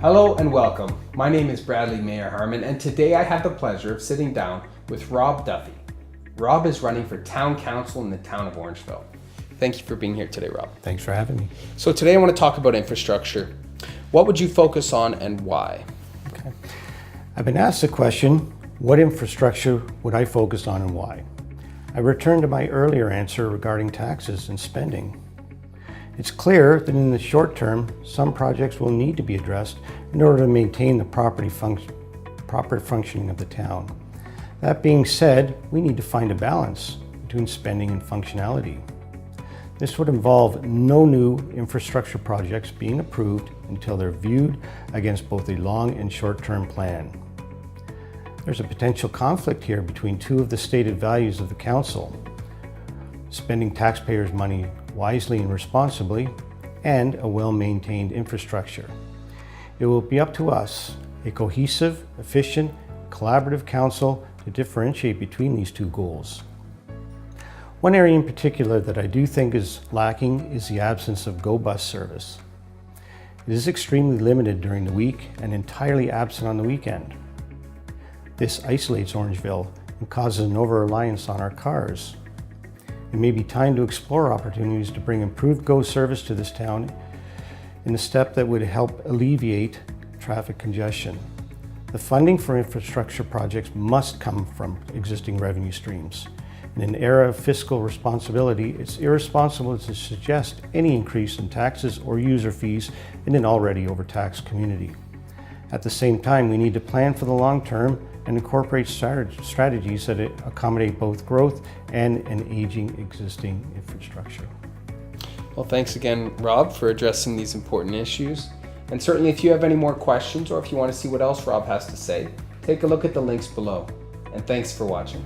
Hello and welcome. My name is Bradleymayerharman, and today I have the pleasure of sitting down with Rob Duthie. Rob is running for town council in the town of Orangeville. Thank you for being here today, Rob. Thanks for having me. So today I want to talk about infrastructure. What would you focus on and why? Okay. I've been asked the question, what infrastructure would I focus on and why? I return to my earlier answer regarding taxes and spending. It's clear that in the short term, some projects will need to be addressed in order to maintain the proper functioning of the town. That being said, we need to find a balance between spending and functionality. This would involve no new infrastructure projects being approved until they're viewed against both a long and short-term plan. There's a potential conflict here between two of the stated values of the council: spending taxpayers' money wisely and responsibly, and a well-maintained infrastructure. It will be up to us, a cohesive, efficient, collaborative council, to differentiate between these two goals. One area in particular that I do think is lacking is the absence of GO bus service. It is extremely limited during the week and entirely absent on the weekend. This isolates Orangeville and causes an over-reliance on our cars. It may be time to explore opportunities to bring improved GO service to this town in a step that would help alleviate traffic congestion. The funding for infrastructure projects must come from existing revenue streams. In an era of fiscal responsibility, it's irresponsible to suggest any increase in taxes or user fees in an already overtaxed community. At the same time, we need to plan for the long term and incorporate strategies that accommodate both growth and an aging existing infrastructure. Well, thanks again, Rob, for addressing these important issues. And certainly if you have any more questions or if you want to see what else Rob has to say, take a look at the links below. And thanks for watching.